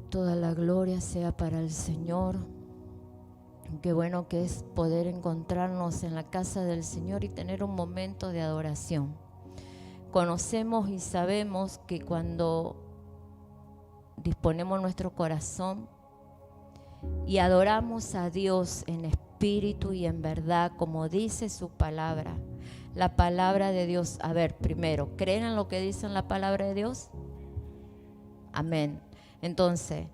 Toda la gloria sea para el Señor. Qué bueno que es poder encontrarnos en la casa del Señor y tener un momento de adoración. Conocemos y sabemos que cuando disponemos nuestro corazón y adoramos a Dios en espíritu y en verdad, como dice su palabra, la palabra de Dios. A ver, primero, ¿creen en lo que dice en la palabra de Dios? Amén. Entonces,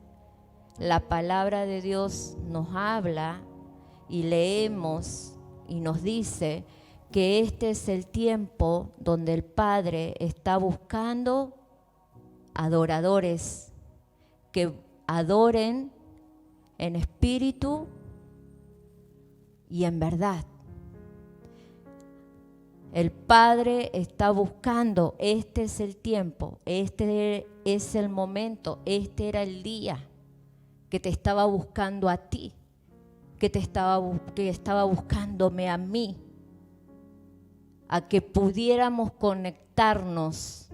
la palabra de Dios nos habla y leemos y nos dice que este es el tiempo donde el Padre está buscando adoradores que adoren en espíritu y en verdad. El Padre está buscando, este es el tiempo, este es el momento, este era el día que te estaba buscando a ti, que estaba buscándome a mí, a que pudiéramos conectarnos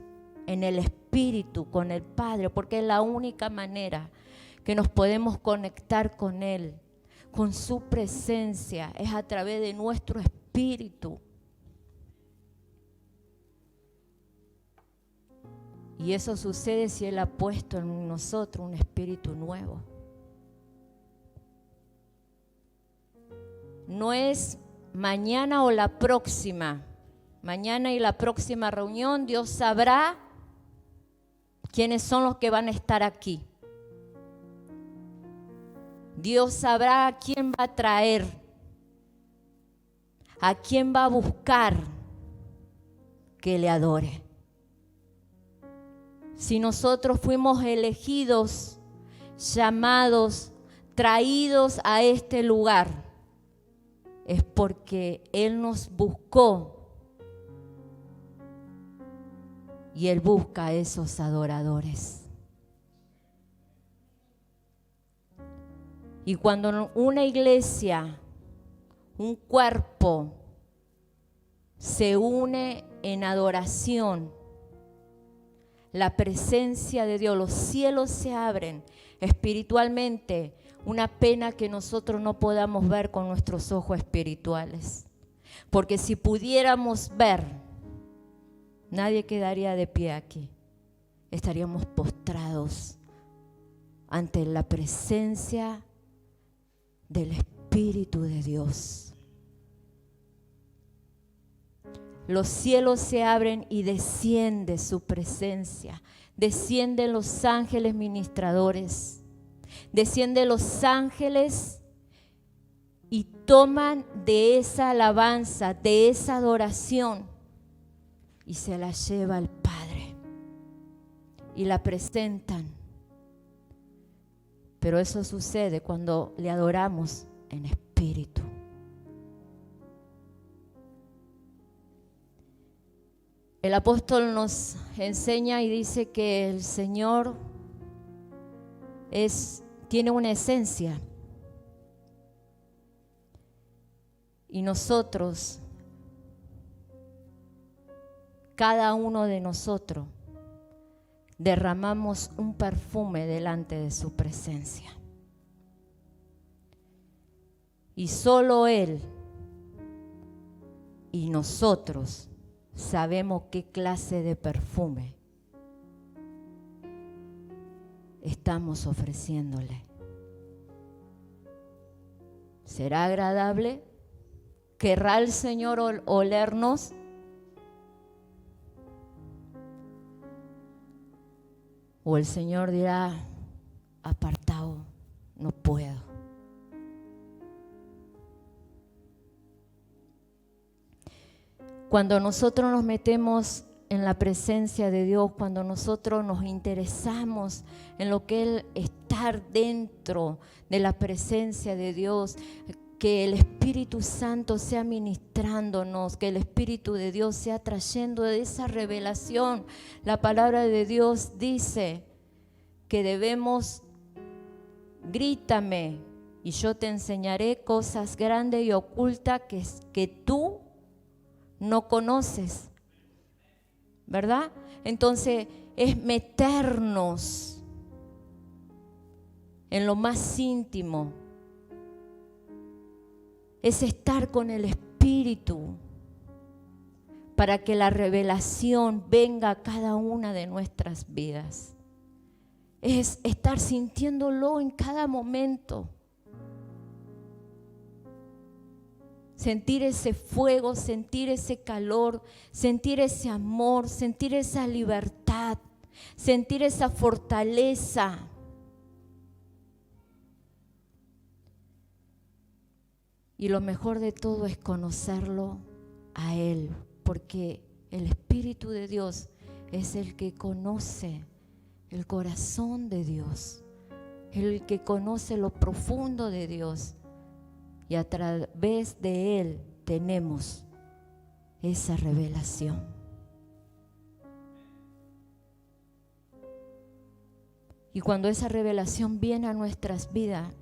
en el espíritu con el Padre, porque es la única manera que nos podemos conectar con Él, con su presencia, es a través de nuestro espíritu. Y eso sucede si Él ha puesto en nosotros un espíritu nuevo. No es mañana o la próxima. Mañana y la próxima reunión Dios sabrá quiénes son los que van a estar aquí. Dios sabrá a quién va a traer, a quién va a buscar que le adore. Si nosotros fuimos elegidos, llamados, traídos a este lugar, es porque Él nos buscó y Él busca a esos adoradores. Y cuando una iglesia, un cuerpo, se une en adoración, la presencia de Dios, los cielos se abren espiritualmente. Una pena que nosotros no podamos ver con nuestros ojos espirituales. Porque si pudiéramos ver, nadie quedaría de pie aquí. Estaríamos postrados ante la presencia del Espíritu de Dios. Los cielos se abren y desciende su presencia. Descienden los ángeles ministradores. Descienden los ángeles y toman de esa alabanza, de esa adoración y se la lleva al Padre y la presentan. Pero eso sucede cuando le adoramos en espíritu. El apóstol nos enseña y dice que el Señor tiene una esencia. Y nosotros, cada uno de nosotros, derramamos un perfume delante de su presencia. Y solo Él y nosotros sabemos qué clase de perfume estamos ofreciéndole. ¿Será agradable? ¿Querrá el Señor olernos? ¿O el Señor dirá, apartado, no puedo? Cuando nosotros nos metemos en la presencia de Dios, cuando nosotros nos interesamos en lo que es estar dentro de la presencia de Dios, que el Espíritu Santo sea ministrándonos, que el Espíritu de Dios sea trayendo esa revelación. La palabra de Dios dice que debemos, grítame y yo te enseñaré cosas grandes y ocultas que tú no conoces, ¿verdad? Entonces es meternos en lo más íntimo, es estar con el Espíritu para que la revelación venga a cada una de nuestras vidas. Es estar sintiéndolo en cada momento. Sentir ese fuego, sentir ese calor, sentir ese amor, sentir esa libertad, sentir esa fortaleza. Y lo mejor de todo es conocerlo a Él, porque el Espíritu de Dios es el que conoce el corazón de Dios, el que conoce lo profundo de Dios. Y a través de Él tenemos esa revelación. Y cuando esa revelación viene a nuestras vidas,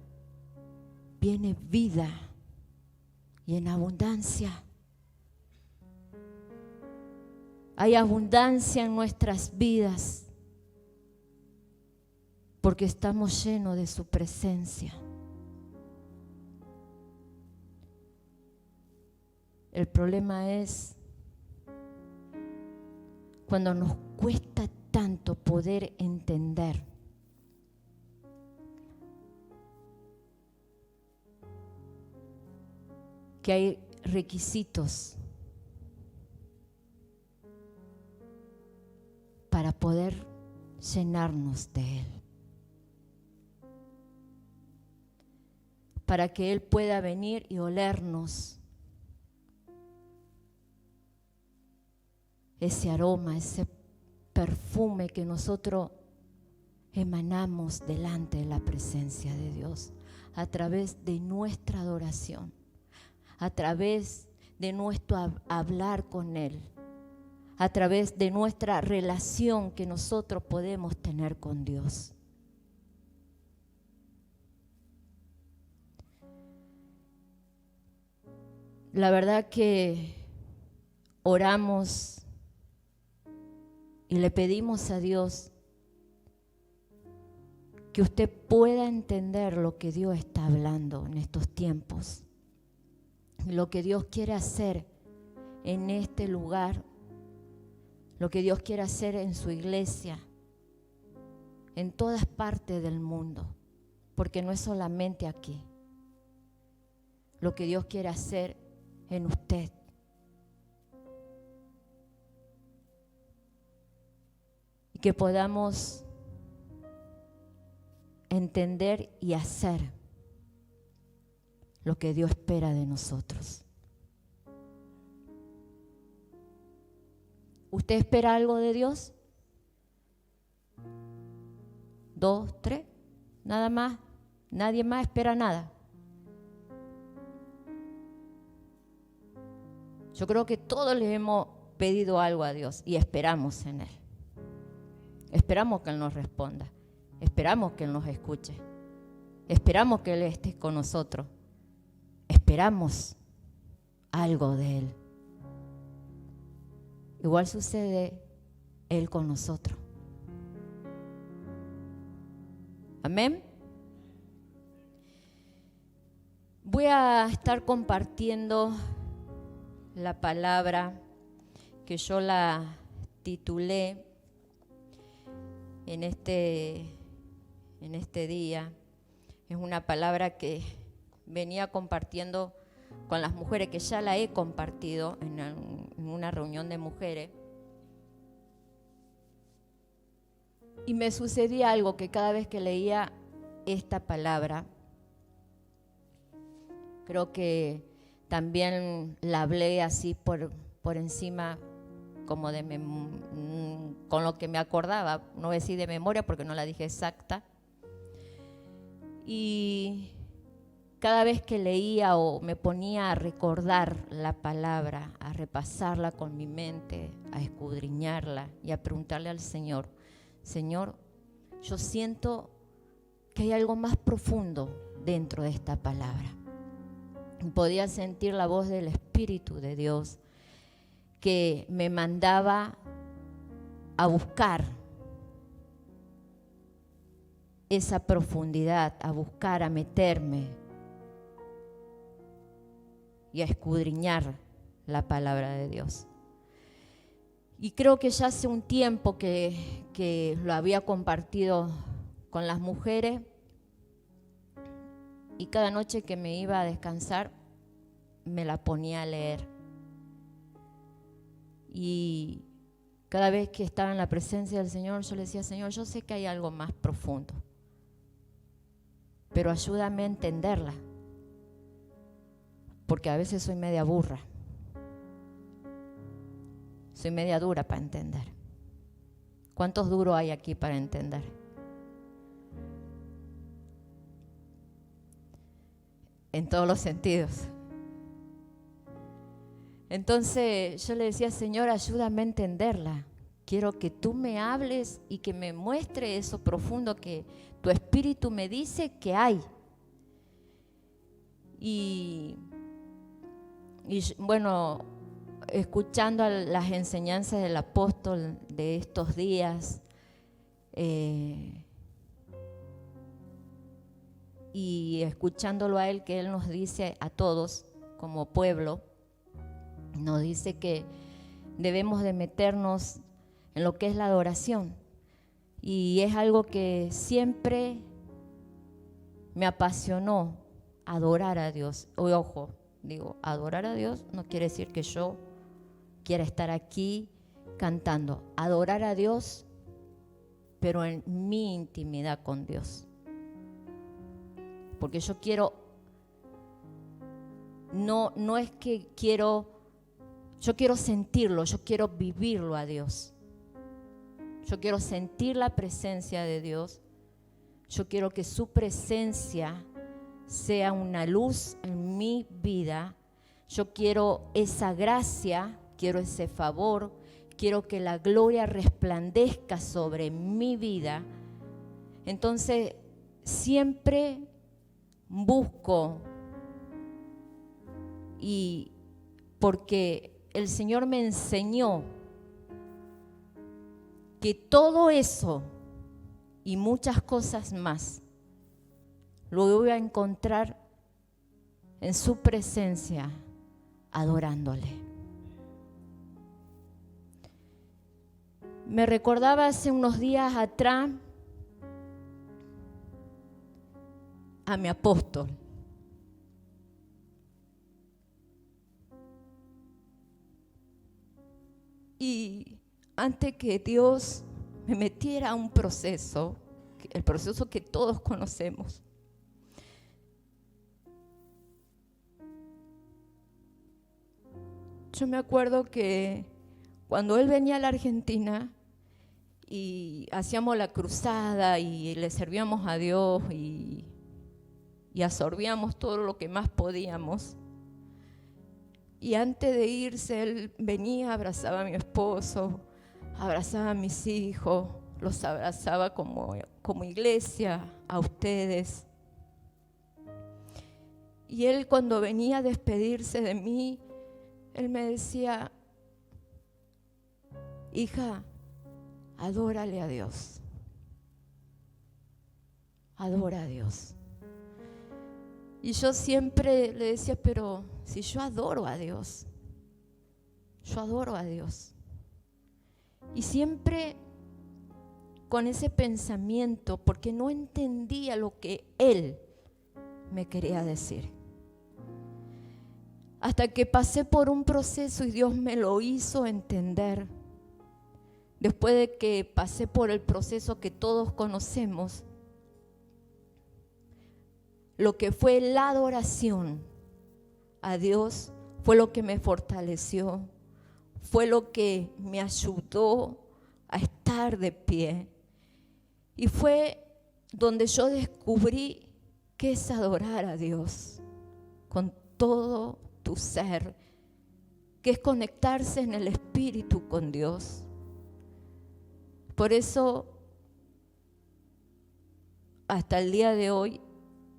viene vida y en abundancia. Hay abundancia en nuestras vidas porque estamos llenos de su presencia. El problema es cuando nos cuesta tanto poder entender que hay requisitos para poder llenarnos de Él, para que Él pueda venir y olernos ese aroma, ese perfume que nosotros emanamos delante de la presencia de Dios, a través de nuestra adoración, a través de nuestro hablar con Él, a través de nuestra relación que nosotros podemos tener con Dios. La verdad que oramos y le pedimos a Dios que usted pueda entender lo que Dios está hablando en estos tiempos, lo que Dios quiere hacer en este lugar, lo que Dios quiere hacer en su iglesia, en todas partes del mundo, porque no es solamente aquí. Lo que Dios quiere hacer en usted. Y que podamos entender y hacer lo que Dios espera de nosotros. ¿Usted espera algo de Dios? 2, 3, nada más, nadie más espera nada. Yo creo que todos le hemos pedido algo a Dios y esperamos en Él. Esperamos que Él nos responda, esperamos que Él nos escuche, esperamos que Él esté con nosotros, esperamos algo de Él. Igual sucede Él con nosotros. Amén. Voy a estar compartiendo la palabra que yo la titulé en este día. Es una palabra que venía compartiendo con las mujeres, que ya la he compartido en una reunión de mujeres. Y me sucedía algo, que cada vez que leía esta palabra, creo que también la hablé así por encima, como con lo que me acordaba, no voy a decir de memoria porque no la dije exacta. Y cada vez que leía o me ponía a recordar la palabra, a repasarla con mi mente, a escudriñarla y a preguntarle al Señor, Señor, yo siento que hay algo más profundo dentro de esta palabra. Y podía sentir la voz del Espíritu de Dios que me mandaba a buscar esa profundidad, a buscar, a meterme y a escudriñar la palabra de Dios. Y creo que ya hace un tiempo que lo había compartido con las mujeres, y cada noche que me iba a descansar me la ponía a leer. Y cada vez que estaba en la presencia del Señor, yo le decía: Señor, yo sé que hay algo más profundo, pero ayúdame a entenderla, porque a veces soy media burra, soy media dura para entender. ¿Cuántos duros hay aquí para entender? En todos los sentidos. Entonces yo le decía: Señor, ayúdame a entenderla. Quiero que tú me hables y que me muestre eso profundo que tu espíritu me dice que hay. Y bueno, escuchando las enseñanzas del apóstol de estos días, y escuchándolo a él, que él nos dice a todos como pueblo, nos dice que debemos de meternos en lo que es la adoración. Y es algo que siempre me apasionó, adorar a Dios. Ojo, digo, adorar a Dios no quiere decir que yo quiera estar aquí cantando. Adorar a Dios, pero en mi intimidad con Dios. Porque yo quiero, no es que yo quiero sentirlo, yo quiero vivirlo a Dios. Yo quiero sentir la presencia de Dios. Yo quiero que su presencia sea una luz en mi vida. Yo quiero esa gracia, quiero ese favor, quiero que la gloria resplandezca sobre mi vida. Entonces, siempre busco, y porque el Señor me enseñó que todo eso y muchas cosas más lo voy a encontrar en su presencia, adorándole. Me recordaba hace unos días atrás a mi apóstol. Y antes que Dios me metiera a un proceso, el proceso que todos conocemos, yo me acuerdo que cuando él venía a la Argentina y hacíamos la cruzada y le servíamos a Dios y absorbíamos todo lo que más podíamos, y antes de irse él venía, abrazaba a mi esposo, abrazaba a mis hijos, los abrazaba como iglesia a ustedes. Y él, cuando venía a despedirse de mí, él me decía: hija, adórale a Dios. Adora a Dios. Y yo siempre le decía: pero si yo adoro a Dios, yo adoro a Dios. Y siempre con ese pensamiento, porque no entendía lo que él me quería decir. Hasta que pasé por un proceso y Dios me lo hizo entender. Después de que pasé por el proceso que todos conocemos, lo que fue la adoración a Dios fue lo que me fortaleció, fue lo que me ayudó a estar de pie. Y fue donde yo descubrí qué es adorar a Dios con todo tu ser, que es conectarse en el espíritu con Dios. Por eso, hasta el día de hoy,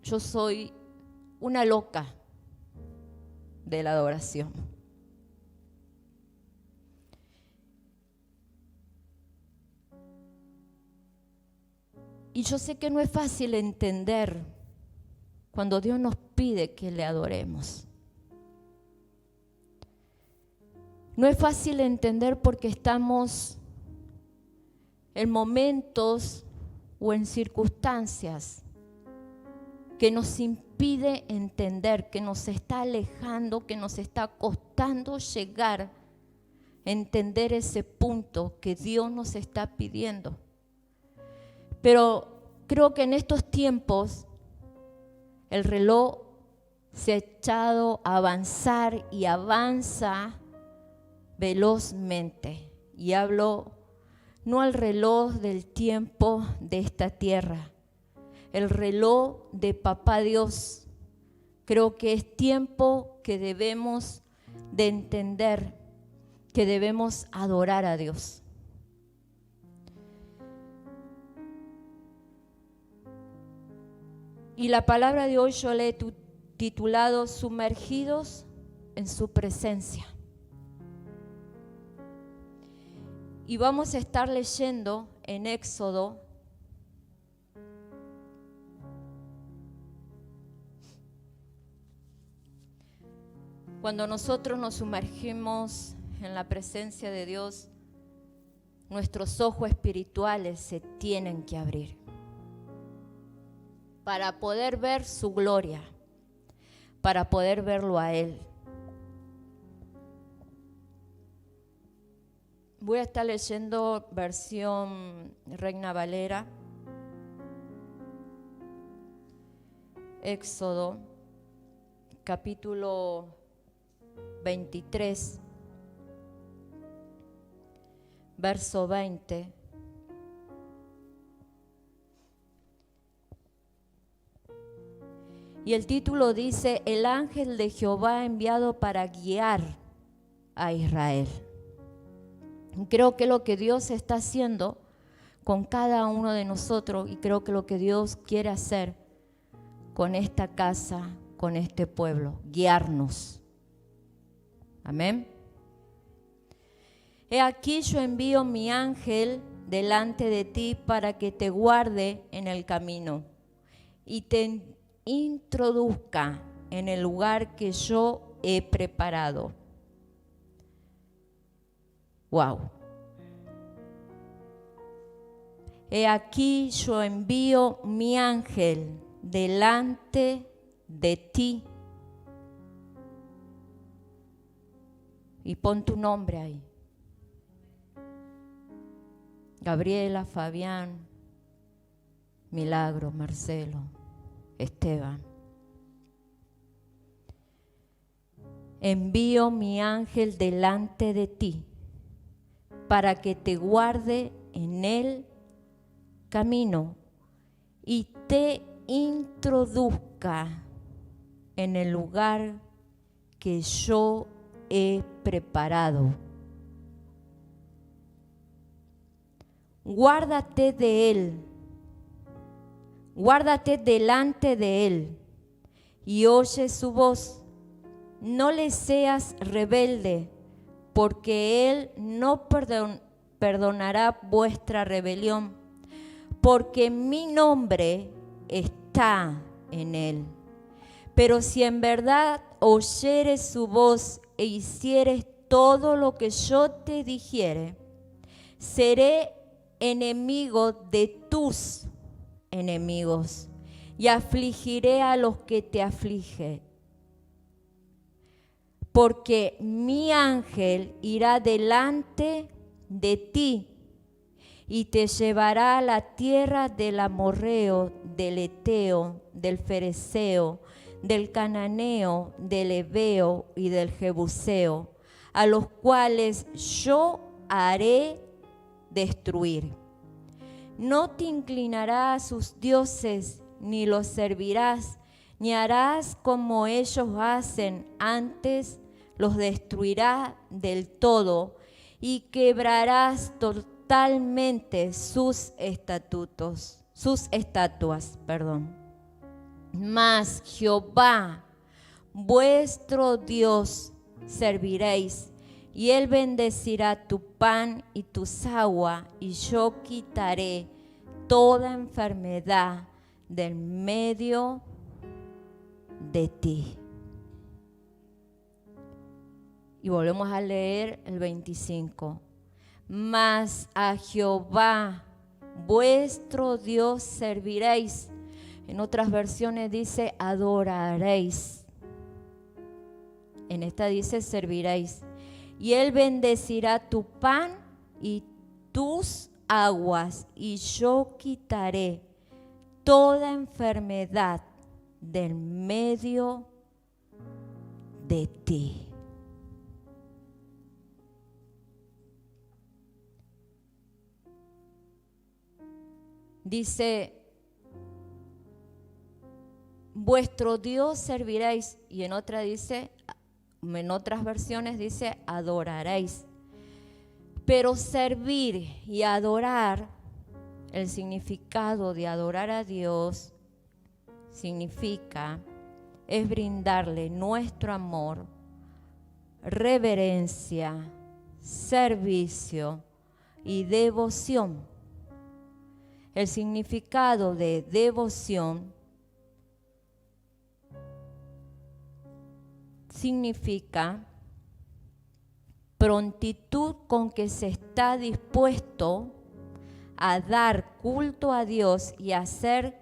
yo soy una loca de la adoración. Y yo sé que no es fácil entender cuando Dios nos pide que le adoremos. No es fácil entender porque estamos en momentos o en circunstancias que nos impide entender, que nos está alejando, que nos está costando llegar a entender ese punto que Dios nos está pidiendo. Pero creo que en estos tiempos el reloj se ha echado a avanzar y avanza velozmente. Y hablo no al reloj del tiempo de esta tierra, el reloj de Papá Dios. Creo que es tiempo que debemos de entender que debemos adorar a Dios. Y la palabra de hoy yo le he titulado Sumergidos en su presencia. Y vamos a estar leyendo en Éxodo cuando nosotros nos sumergimos en la presencia de Dios, nuestros ojos espirituales se tienen que abrir para poder ver su gloria, para poder verlo a Él. Voy a estar leyendo versión Reina Valera, Éxodo, capítulo 23, verso 20. Y el título dice, el ángel de Jehová enviado para guiar a Israel. Creo que lo que Dios está haciendo con cada uno de nosotros, y creo que lo que Dios quiere hacer con esta casa, con este pueblo, guiarnos. Amén. He aquí yo envío mi ángel delante de ti para que te guarde en el camino y te introduzca en el lugar que yo he preparado. Wow. He aquí yo envío mi ángel delante de ti. Y pon tu nombre ahí. Gabriela, Fabián, Milagro, Marcelo, Esteban. Envío mi ángel delante de ti para que te guarde en el camino y te introduzca en el lugar que yo he preparado. Guárdate de él, guárdate delante de él y oye su voz. No le seas rebelde, porque él no perdonará vuestra rebelión, porque mi nombre está en él. Pero si en verdad oyeres su voz e hicieres todo lo que yo te dijere, seré enemigo de tus enemigos y afligiré a los que te afligen. Porque mi ángel irá delante de ti y te llevará a la tierra del amorreo, del eteo, del fereceo, del cananeo, del heveo y del jebuseo, a los cuales yo haré destruir. No te inclinarás a sus dioses, ni los servirás, ni harás como ellos hacen, antes los destruirás del todo y quebrarás totalmente sus estatuas. Mas Jehová, vuestro Dios, serviréis, y él bendecirá tu pan y tus aguas, y yo quitaré toda enfermedad del medio de ti. Y volvemos a leer el 25. Mas a Jehová vuestro Dios serviréis. En otras versiones dice adoraréis. En esta dice serviréis. Y Él bendecirá tu pan y tus aguas, y yo quitaré toda enfermedad del medio de ti. Dice, vuestro Dios serviréis, y en otra dice, en otras versiones dice, adoraréis. Pero servir y adorar, el significado de adorar a Dios significa, es brindarle nuestro amor, reverencia, servicio y devoción. El significado de devoción significa prontitud con que se está dispuesto a dar culto a Dios y a hacer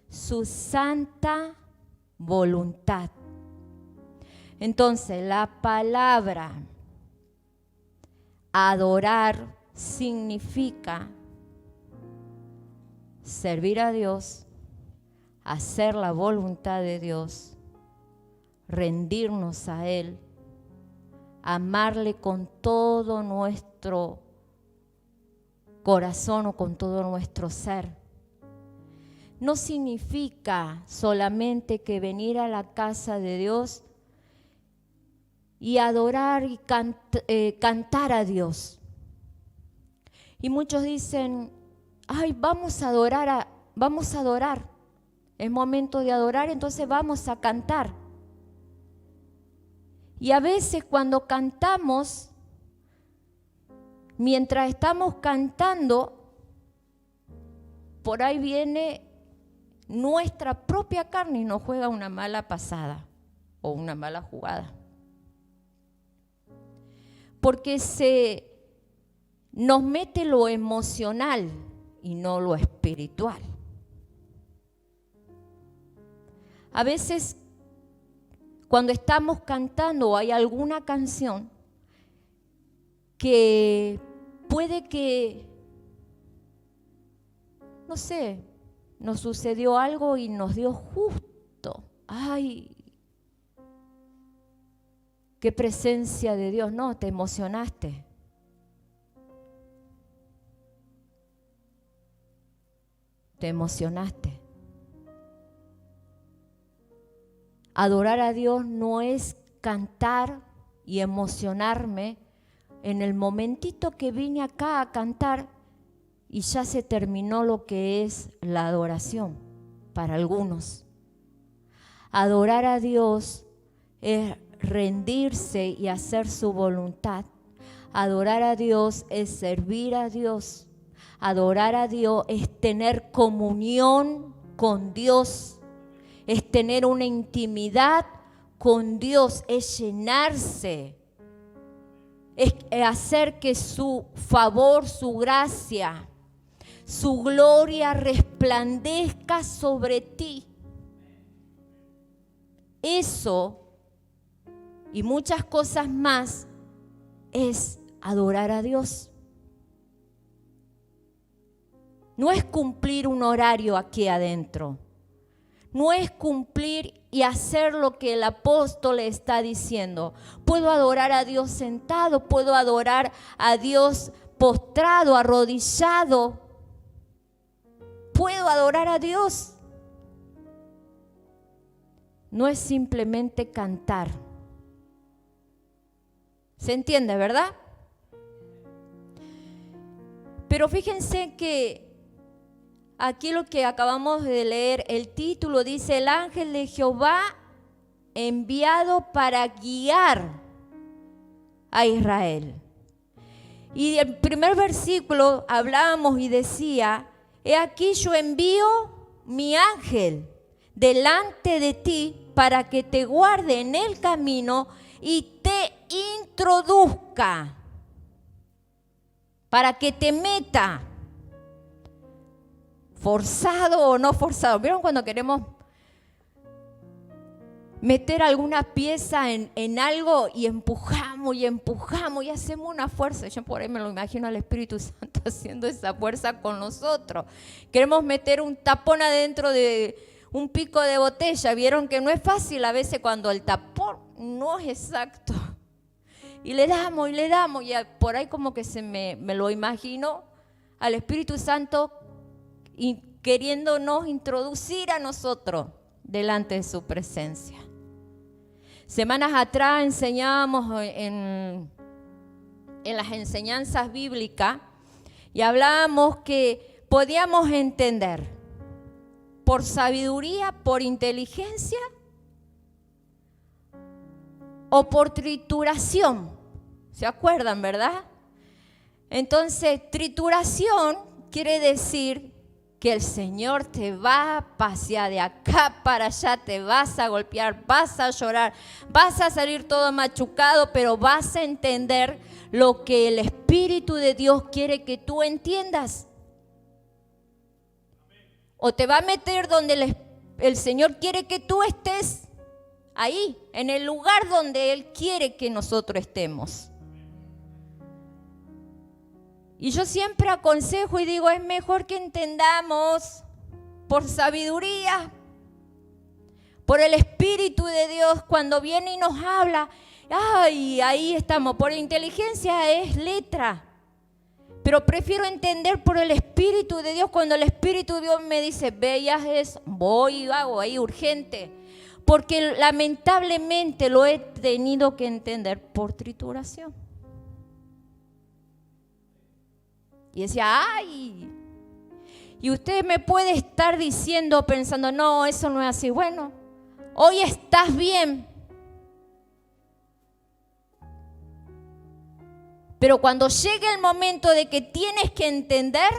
su santa voluntad. Entonces, la palabra adorar significa servir a Dios, hacer la voluntad de Dios, rendirnos a Él, amarle con todo nuestro corazón o con todo nuestro ser. No significa solamente que venir a la casa de Dios y adorar y cantar a Dios. Y muchos dicen, ay, vamos a adorar. Es momento de adorar, entonces vamos a cantar. Y a veces cuando cantamos, mientras estamos cantando, por ahí viene nuestra propia carne y nos juega una mala pasada o una mala jugada. Porque se nos mete lo emocional y no lo espiritual. A veces cuando estamos cantando o hay alguna canción que puede que, no sé, nos sucedió algo y nos dio justo. Ay, qué presencia de Dios. No, te emocionaste. Te emocionaste. Adorar a Dios no es cantar y emocionarme en el momentito que vine acá a cantar y ya se terminó lo que es la adoración para algunos. Adorar a Dios es rendirse y hacer su voluntad. Adorar a Dios es servir a Dios. Adorar a Dios es tener comunión con Dios. Es tener una intimidad con Dios, es llenarse, es hacer que su favor, su gracia, su gloria resplandezca sobre ti. Eso y muchas cosas más es adorar a Dios. No es cumplir un horario aquí adentro. No es cumplir y hacer lo que el apóstol está diciendo. Puedo adorar a Dios sentado, puedo adorar a Dios postrado, arrodillado. Puedo adorar a Dios. No es simplemente cantar. ¿Se entiende, verdad? Pero fíjense que aquí lo que acabamos de leer, el título dice, el ángel de Jehová enviado para guiar a Israel. Y el primer versículo hablábamos y decía he aquí yo envío mi ángel delante de ti para que te guarde en el camino y te introduzca, para que te meta, forzado o no forzado. ¿Vieron cuando queremos meter alguna pieza en algo y empujamos y hacemos una fuerza? Yo por ahí me lo imagino al Espíritu Santo haciendo esa fuerza con nosotros. Queremos meter un tapón adentro de un pico de botella. Vieron que no es fácil a veces cuando el tapón no es exacto. Y le damos y por ahí como que me lo imagino al Espíritu Santo y queriéndonos introducir a nosotros delante de su presencia. Semanas atrás enseñábamos en las enseñanzas bíblicas y hablábamos que podíamos entender por sabiduría, por inteligencia o por trituración. ¿Se acuerdan, verdad? Entonces, trituración quiere decir que el Señor te va a pasear de acá para allá, te vas a golpear, vas a llorar, vas a salir todo machucado, pero vas a entender lo que el Espíritu de Dios quiere que tú entiendas. O te va a meter donde el Señor quiere que tú estés, ahí, en el lugar donde Él quiere que nosotros estemos. Y yo siempre aconsejo y digo, es mejor que entendamos por sabiduría, por el Espíritu de Dios cuando viene y nos habla. Ay, ahí estamos. Por inteligencia es letra. Pero prefiero entender por el Espíritu de Dios cuando el Espíritu de Dios me dice, ve y haz eso, voy y hago ahí urgente. Porque lamentablemente lo he tenido que entender por trituración. Y decía, ay, y usted me puede estar diciendo, pensando, no, eso no es así. Bueno, hoy estás bien. Pero cuando llegue el momento de que tienes que entender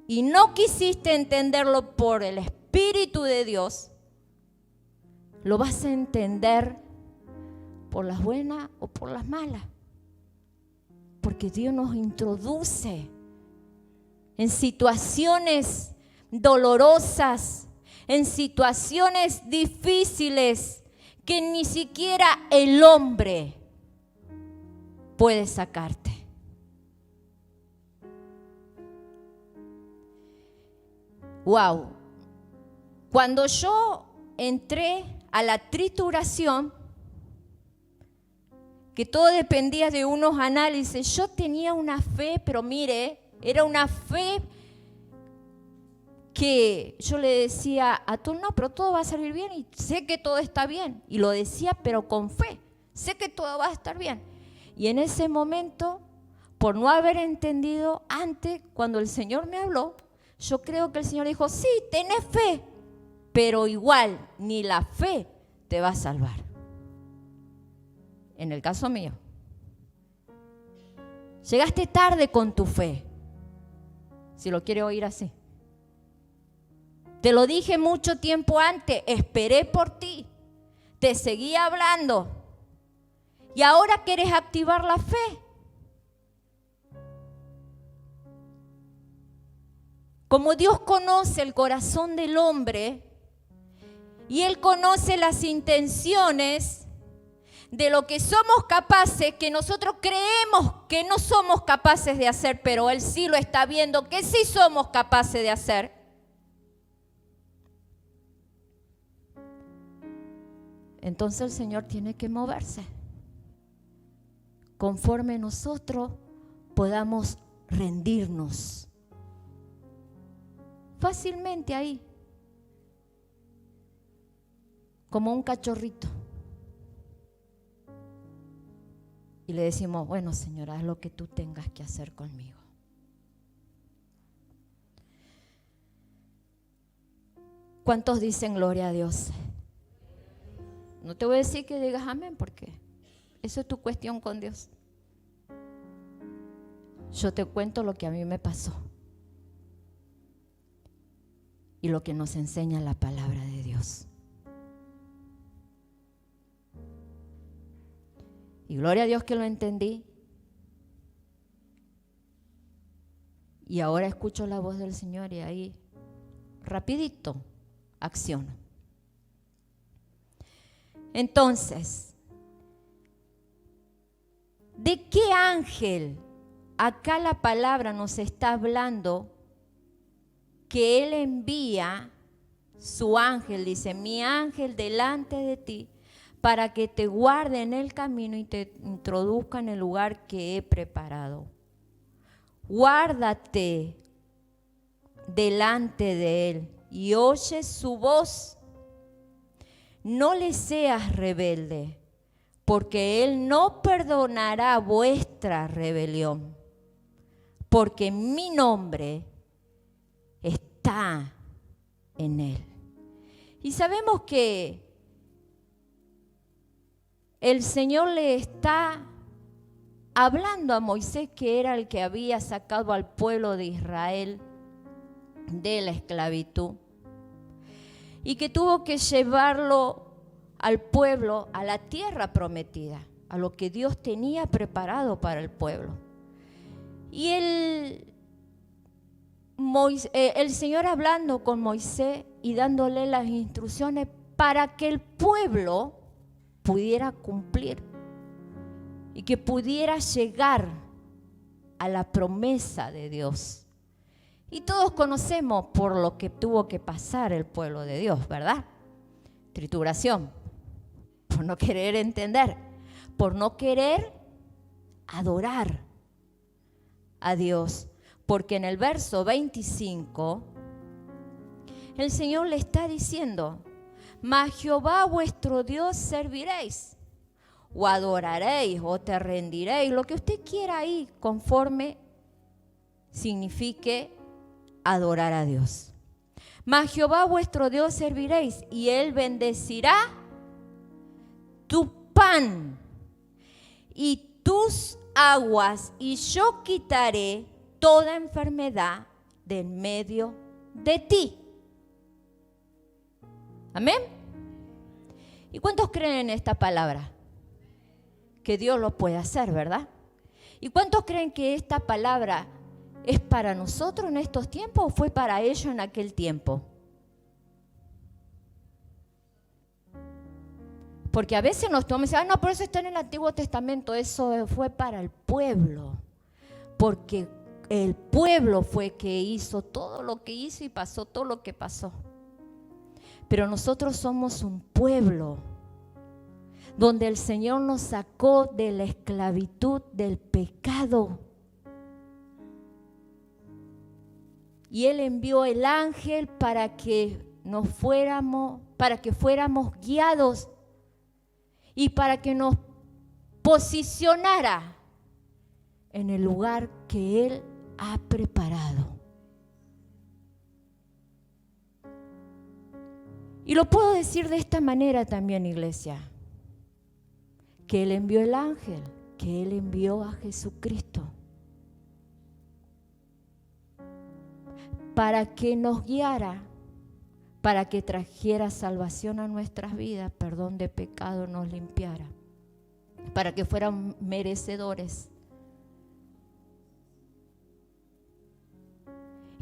y no quisiste entenderlo por el Espíritu de Dios, lo vas a entender por las buenas o por las malas. Porque Dios nos introduce en situaciones dolorosas, en situaciones difíciles que ni siquiera el hombre puede sacarte. Wow. Cuando yo entré a la trituración, que todo dependía de unos análisis, yo tenía una fe, pero mire, era una fe que yo le decía a tú, no, pero todo va a salir bien y sé que todo está bien. Y lo decía, pero con fe, sé que todo va a estar bien. Y en ese momento, por no haber entendido antes, cuando el Señor me habló, yo creo que el Señor dijo, sí, tenés fe, pero igual ni la fe te va a salvar. En el caso mío, llegaste tarde con tu fe, si lo quiere oír así. Te lo dije mucho tiempo antes, esperé por ti, te seguí hablando y ahora quieres activar la fe. Como Dios conoce el corazón del hombre y Él conoce las intenciones de lo que somos capaces, que nosotros creemos que no somos capaces de hacer, pero Él sí lo está viendo que sí somos capaces de hacer. Entonces el Señor tiene que moverse conforme nosotros podamos rendirnos fácilmente ahí, como un cachorrito. Y le decimos, bueno, Señor, haz lo que tú tengas que hacer conmigo. ¿Cuántos dicen gloria a Dios? No te voy a decir que digas amén, porque eso es tu cuestión con Dios. Yo te cuento lo que a mí me pasó. y lo que nos enseña la palabra de Dios. Y gloria a Dios que lo entendí. Y ahora escucho la voz del Señor y ahí, rapidito, acciono. Entonces, ¿de qué ángel acá la palabra nos está hablando? Que Él envía su ángel, dice, mi ángel delante de ti, para que te guarde en el camino y te introduzca en el lugar que he preparado. Guárdate delante de Él y oye su voz. No le seas rebelde, porque Él no perdonará vuestra rebelión, porque mi nombre está en Él. Y sabemos que el Señor le está hablando a Moisés, que era el que había sacado al pueblo de Israel de la esclavitud y que tuvo que llevarlo al pueblo a la tierra prometida, a lo que Dios tenía preparado para el pueblo. Y el Señor hablando con Moisés y dándole las instrucciones para que el pueblo pudiera cumplir y que pudiera llegar a la promesa de Dios. Y todos conocemos por lo que tuvo que pasar el pueblo de Dios, ¿verdad? Trituración, por no querer entender, por no querer adorar a Dios. Porque en el verso 25, el Señor le está diciendo, mas Jehová vuestro Dios serviréis, o adoraréis, o te rendiréis, lo que usted quiera ahí, conforme signifique adorar a Dios. Mas Jehová vuestro Dios serviréis, y Él bendecirá tu pan y tus aguas, y yo quitaré toda enfermedad de en medio de ti. Amén. ¿Y cuántos creen en esta palabra? Que Dios lo puede hacer, ¿verdad? ¿Y cuántos creen que esta palabra es para nosotros en estos tiempos o fue para ellos en aquel tiempo? Porque a veces nos tomamos y decimos, no, por eso está en el Antiguo Testamento. Eso fue para el pueblo. Porque el pueblo fue que hizo todo lo que hizo y pasó todo lo que pasó. Pero nosotros somos un pueblo donde el Señor nos sacó de la esclavitud del pecado. Y Él envió el ángel para que fuéramos guiados y para que nos posicionara en el lugar que Él ha preparado. Y lo puedo decir de esta manera también, iglesia, que Él envió el ángel, que Él envió a Jesucristo para que nos guiara, para que trajera salvación a nuestras vidas, perdón de pecado, nos limpiara, para que fueran merecedores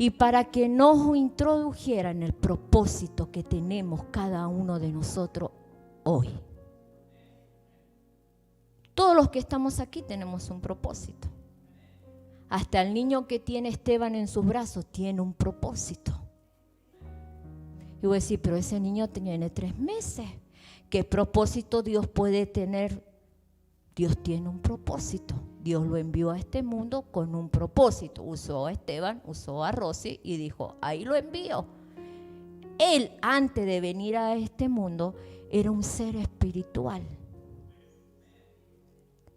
y para que nos introdujera en el propósito que tenemos cada uno de nosotros hoy. Todos los que estamos aquí tenemos un propósito. Hasta el niño que tiene Esteban en sus brazos tiene un propósito. Y voy a decir, pero ese niño tiene 3 meses. ¿Qué propósito Dios puede tener? Dios tiene un propósito. Dios lo envió a este mundo con un propósito. Usó a Esteban, usó a Rosy y dijo, ahí lo envío. Él, antes de venir a este mundo, era un ser espiritual.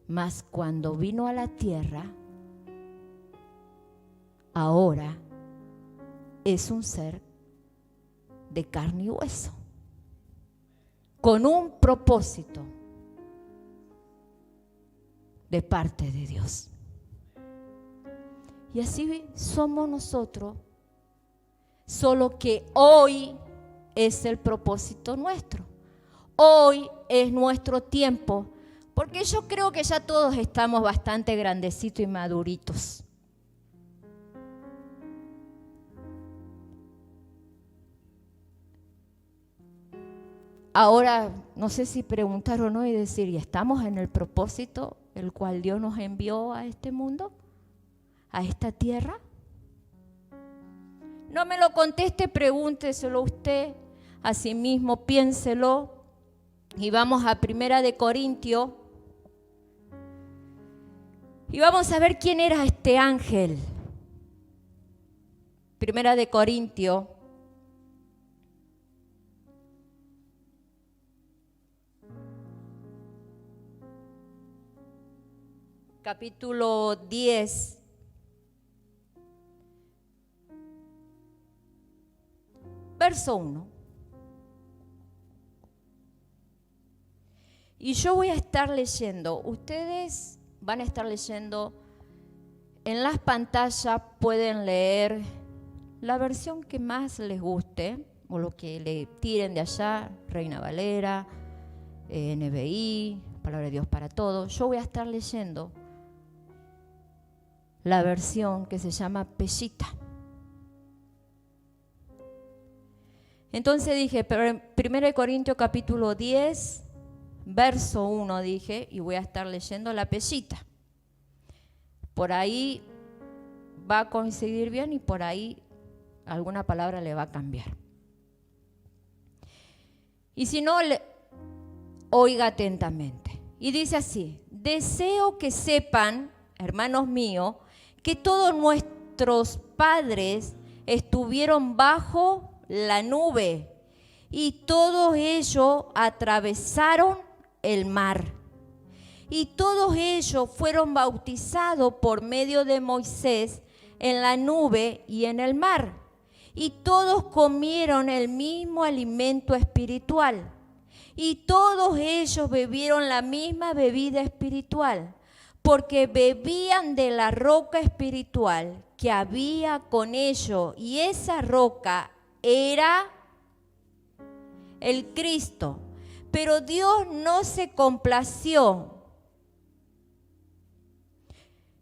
Mas cuando vino a la tierra, ahora es un ser de carne y hueso, con un propósito de parte de Dios. Y así somos nosotros, solo que hoy es el propósito nuestro. Hoy es nuestro tiempo, porque yo creo que ya todos estamos bastante grandecitos y maduritos. Ahora, no sé si preguntar o no y decir, ¿y estamos en el propósito el cual Dios nos envió a este mundo, a esta tierra? No me lo conteste, pregúnteselo usted a sí mismo, piénselo. Y vamos a 1 de Corintios. Y vamos a ver quién era este ángel. 1 de Corintios. Capítulo 10. Verso 1. Y yo voy a estar leyendo, ustedes van a estar leyendo, en las pantallas pueden leer la versión que más les guste, o lo que le tiren de allá, Reina Valera, NBI, Palabra de Dios para Todos. Yo voy a estar leyendo la versión que se llama Pellita. Entonces dije, 1 Corintios capítulo 10, verso 1 dije, y voy a estar leyendo la Pellita. Por ahí va a coincidir bien y por ahí alguna palabra le va a cambiar. Y si no, oiga atentamente. Y dice así: deseo que sepan, hermanos míos, que todos nuestros padres estuvieron bajo la nube y todos ellos atravesaron el mar. Y todos ellos fueron bautizados por medio de Moisés en la nube y en el mar. Y todos comieron el mismo alimento espiritual. Y todos ellos bebieron la misma bebida espiritual, porque bebían de la roca espiritual que había con ellos. Y esa roca era el Cristo. Pero Dios no se complació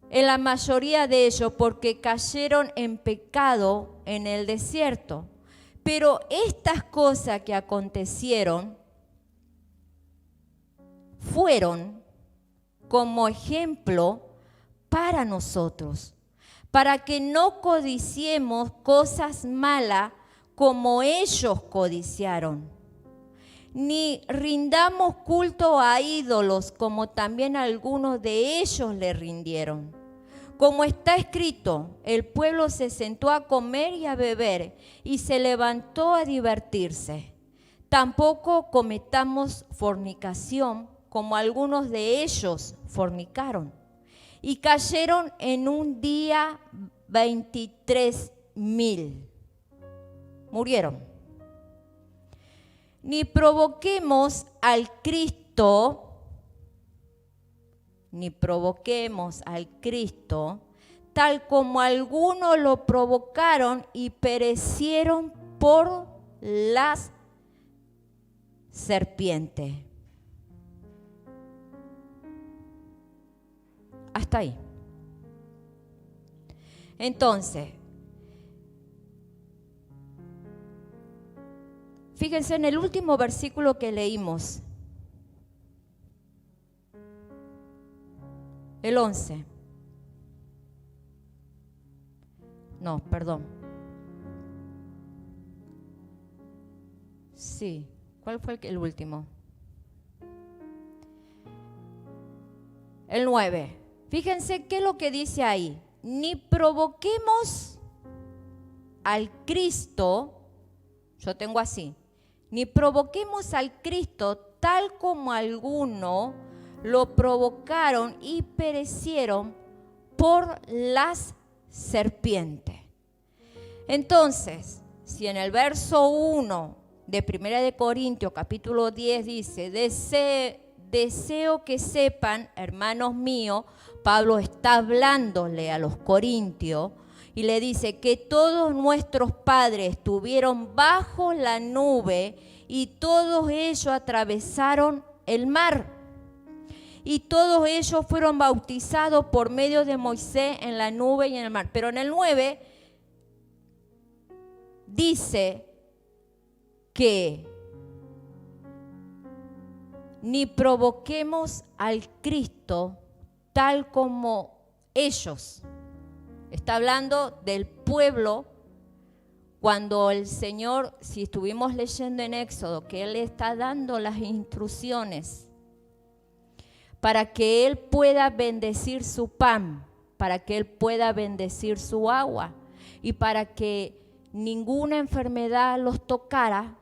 en la mayoría de ellos, porque cayeron en pecado en el desierto. Pero estas cosas que acontecieron fueron como ejemplo para nosotros, para que no codiciemos cosas malas como ellos codiciaron, ni rindamos culto a ídolos como también algunos de ellos le rindieron. Como está escrito, el pueblo se sentó a comer y a beber y se levantó a divertirse. Tampoco cometamos fornicación como algunos de ellos fornicaron y cayeron en un día 23,000. Murieron. Ni provoquemos al Cristo, tal como algunos lo provocaron y perecieron por las serpientes. Hasta ahí. Entonces, fíjense en el último versículo que leímos, el 11. No, perdón. Sí, ¿cuál fue el último? El 9. Fíjense qué es lo que dice ahí. Ni provoquemos al Cristo, yo tengo así, ni provoquemos al Cristo tal como algunos lo provocaron y perecieron por las serpientes. Entonces, si en el verso 1 de 1 de Corintios capítulo 10 dice, deseo que sepan, hermanos míos, Pablo está hablándole a los corintios y le dice que todos nuestros padres estuvieron bajo la nube y todos ellos atravesaron el mar. Y todos ellos fueron bautizados por medio de Moisés en la nube y en el mar. Pero en el 9 dice que ni provoquemos al Cristo tal como ellos. Está hablando del pueblo cuando el Señor, si estuvimos leyendo en Éxodo, que Él está dando las instrucciones para que Él pueda bendecir su pan, para que Él pueda bendecir su agua y para que ninguna enfermedad los tocara.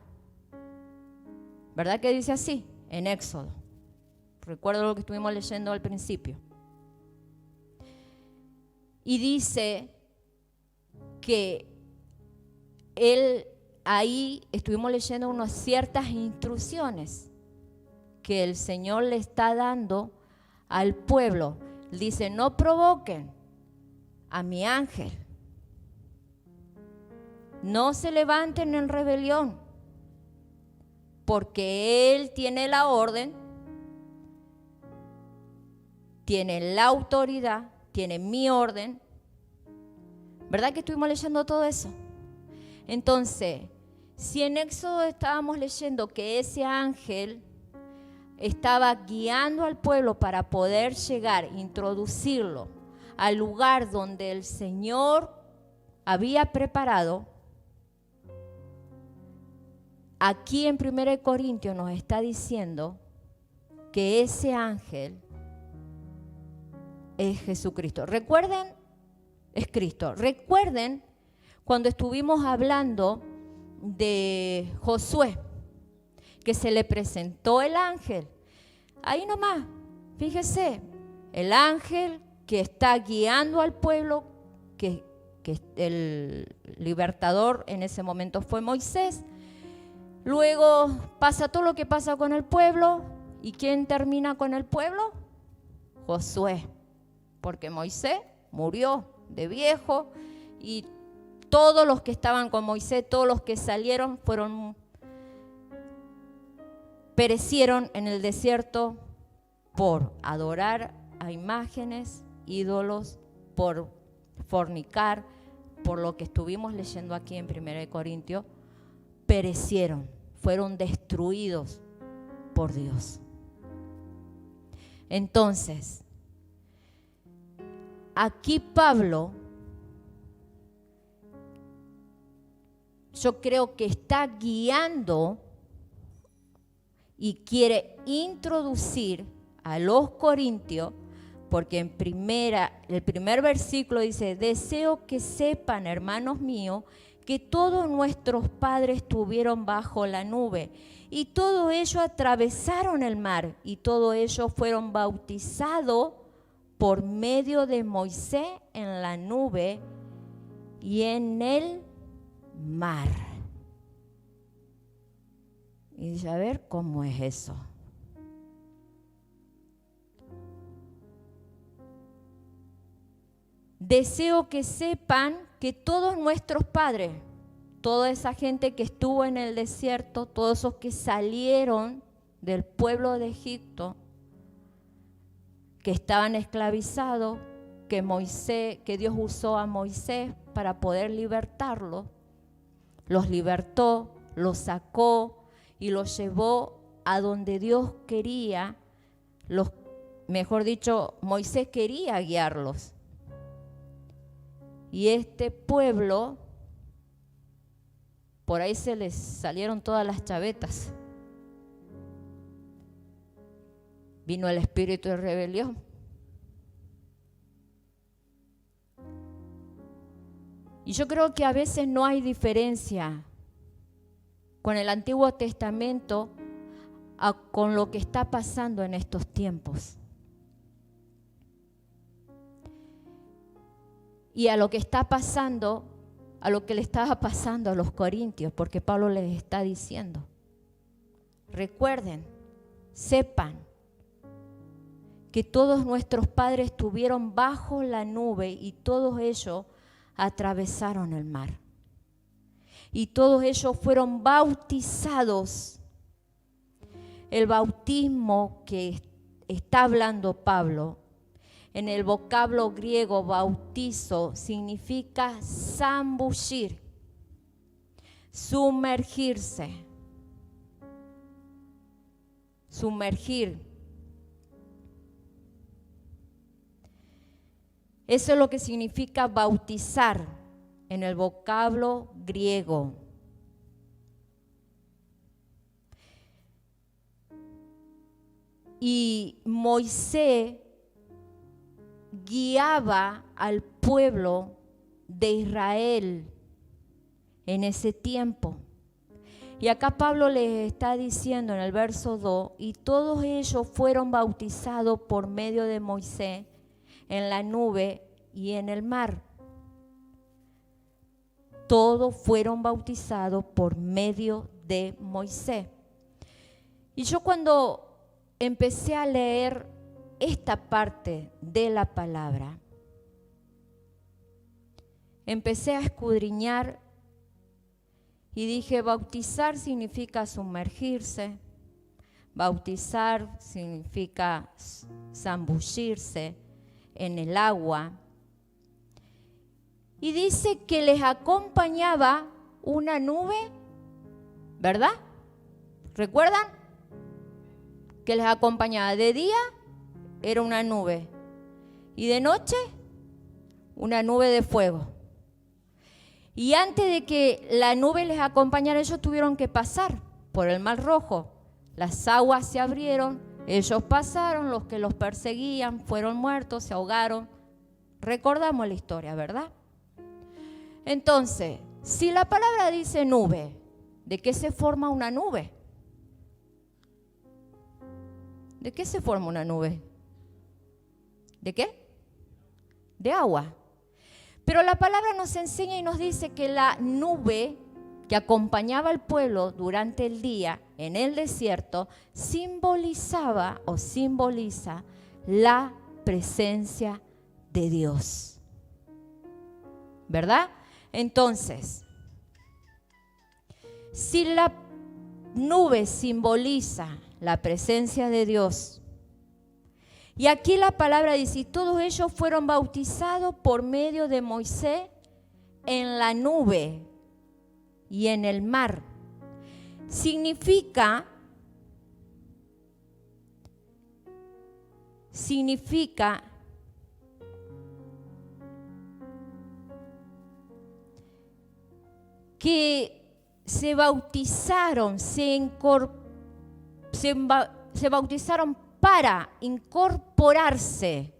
¿Verdad que dice así? En Éxodo. Recuerdo lo que estuvimos leyendo al principio. Y dice que Él, ahí estuvimos leyendo unas ciertas instrucciones que el Señor le está dando al pueblo. Dice, no provoquen a mi ángel. No se levanten en rebelión, porque Él tiene la orden, tiene la autoridad, tiene mi orden. ¿Verdad que estuvimos leyendo todo eso? Entonces, si en Éxodo estábamos leyendo que ese ángel estaba guiando al pueblo para poder llegar, introducirlo al lugar donde el Señor había preparado, aquí en 1 Corintios nos está diciendo que ese ángel es Jesucristo. Recuerden, es Cristo. Recuerden cuando estuvimos hablando de Josué, que se le presentó el ángel. Ahí nomás, fíjese, el ángel que está guiando al pueblo, que el libertador en ese momento fue Moisés. Luego pasa todo lo que pasa con el pueblo. ¿Y quién termina con el pueblo? Josué, porque Moisés murió de viejo y todos los que estaban con Moisés, todos los que salieron perecieron en el desierto por adorar a imágenes, ídolos, por fornicar, por lo que estuvimos leyendo aquí en 1 Corintios, perecieron, fueron destruidos por Dios. Entonces, aquí Pablo, yo creo que está guiando y quiere introducir a los corintios, porque el primer versículo dice, deseo que sepan, hermanos míos, que todos nuestros padres estuvieron bajo la nube y todos ellos atravesaron el mar y todos ellos fueron bautizados por medio de Moisés en la nube y en el mar. Y dice, a ver, ¿cómo es eso? Deseo que sepan que todos nuestros padres, toda esa gente que estuvo en el desierto, todos esos que salieron del pueblo de Egipto, que estaban esclavizados, que Dios usó a Moisés para poder libertarlos, los libertó, los sacó y los llevó a donde Dios quería, mejor dicho, Moisés quería guiarlos. Y este pueblo, por ahí se les salieron todas las chavetas. Vino el espíritu de rebelión. Y yo creo que a veces no hay diferencia con el Antiguo Testamento con lo que está pasando en estos tiempos. Y a lo que está pasando, a lo que le estaba pasando a los corintios, porque Pablo les está diciendo, recuerden, sepan que todos nuestros padres estuvieron bajo la nube y todos ellos atravesaron el mar. Y todos ellos fueron bautizados. El bautismo que está hablando Pablo, en el vocablo griego bautizo, significa zambullir, sumergirse, sumergir. Eso es lo que significa bautizar en el vocablo griego. Y Moisés guiaba al pueblo de Israel en ese tiempo. Y acá Pablo les está diciendo en el verso 2, y todos ellos fueron bautizados por medio de Moisés en la nube y en el mar. Todos fueron bautizados por medio de Moisés. Y yo cuando empecé a leer esta parte de la palabra, empecé a escudriñar y dije, bautizar significa sumergirse, bautizar significa zambullirse en el agua. Y dice que les acompañaba una nube, ¿verdad? ¿Recuerdan? Que les acompañaba. De día era una nube y de noche una nube de fuego. Y antes de que la nube les acompañara, ellos tuvieron que pasar por el Mar Rojo. Las aguas se abrieron, ellos pasaron, los que los perseguían fueron muertos, se ahogaron. Recordamos la historia, ¿verdad? Entonces, si la palabra dice nube, ¿de qué se forma una nube? ¿De qué se forma una nube? ¿De qué? De agua. Pero la palabra nos enseña y nos dice que la nube que acompañaba al pueblo durante el día en el desierto simbolizaba o simboliza la presencia de Dios. ¿Verdad? Entonces, si la nube simboliza la presencia de Dios, y aquí la palabra dice, y todos ellos fueron bautizados por medio de Moisés en la nube y en el mar. Significa que se bautizaron, se bautizaron para incorporarse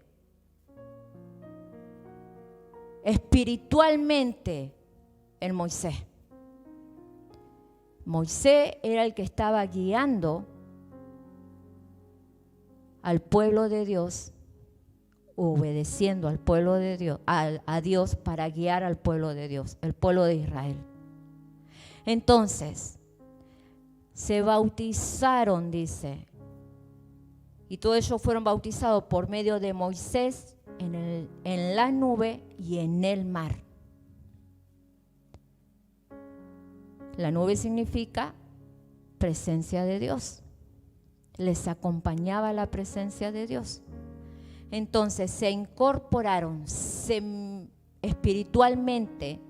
espiritualmente en Moisés. Moisés era el que estaba guiando al pueblo de Dios, obedeciendo al pueblo de Dios, a Dios para guiar al pueblo de Dios, el pueblo de Israel. Entonces, se bautizaron, dice, y todos ellos fueron bautizados por medio de Moisés en la nube y en el mar. La nube significa presencia de Dios. Les acompañaba la presencia de Dios. Entonces se incorporaron espiritualmente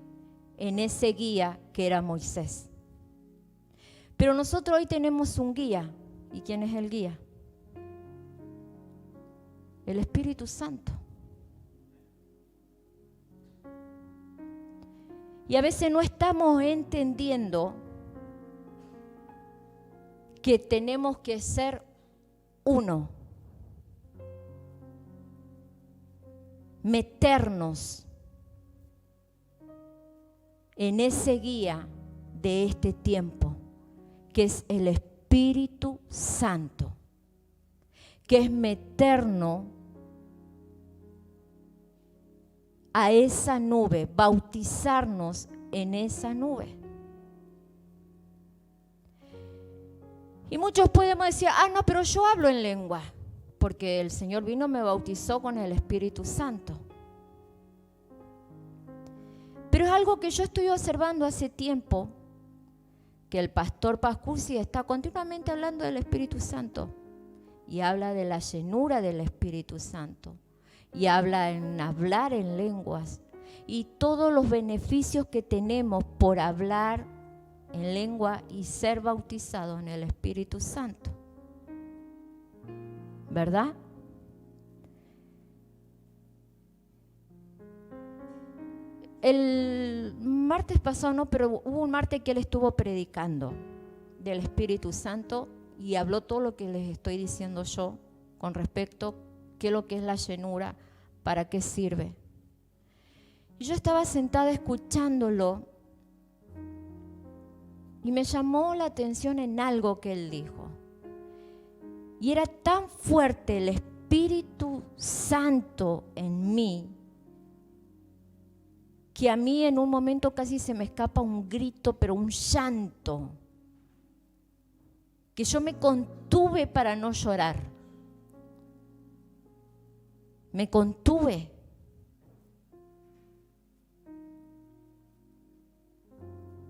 en ese guía que era Moisés. Pero nosotros hoy tenemos un guía. ¿Y quién es el guía? El Espíritu Santo. Y a veces no estamos entendiendo que tenemos que ser uno. Meternos en ese guía de este tiempo, que es el Espíritu Santo, que es meternos a esa nube, bautizarnos en esa nube. Y muchos podemos decir, no, pero yo hablo en lengua, porque el Señor vino y me bautizó con el Espíritu Santo. Pero es algo que yo estoy observando hace tiempo, que el pastor Pascucci está continuamente hablando del Espíritu Santo y habla de la llenura del Espíritu Santo y habla en hablar en lenguas y todos los beneficios que tenemos por hablar en lengua y ser bautizados en el Espíritu Santo. ¿Verdad? El martes pasado, no, pero hubo un martes que él estuvo predicando del Espíritu Santo y habló todo lo que les estoy diciendo yo con respecto a qué es lo que es la llenura, para qué sirve. Y yo estaba sentada escuchándolo y me llamó la atención en algo que él dijo. Y era tan fuerte el Espíritu Santo en mí, que a mí en un momento casi se me escapa un grito, pero un llanto, que yo me contuve para no llorar. Me contuve.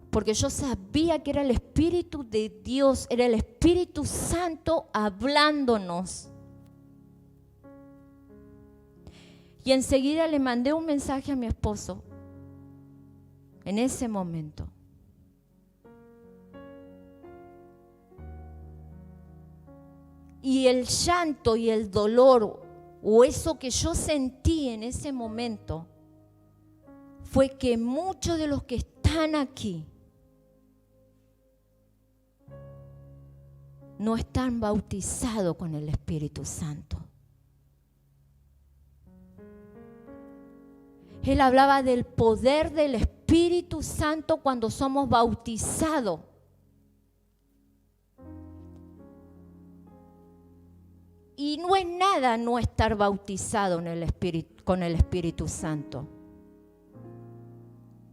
Porque yo sabía que era el Espíritu de Dios, era el Espíritu Santo hablándonos. Y enseguida le mandé un mensaje a mi esposo. En ese momento. Y el llanto y el dolor, o eso que yo sentí en ese momento, fue que muchos de los que están aquí no están bautizados con el Espíritu Santo. Él hablaba del poder del Espíritu Santo cuando somos bautizados. Y no es nada no estar bautizado en el Espíritu, con el Espíritu Santo.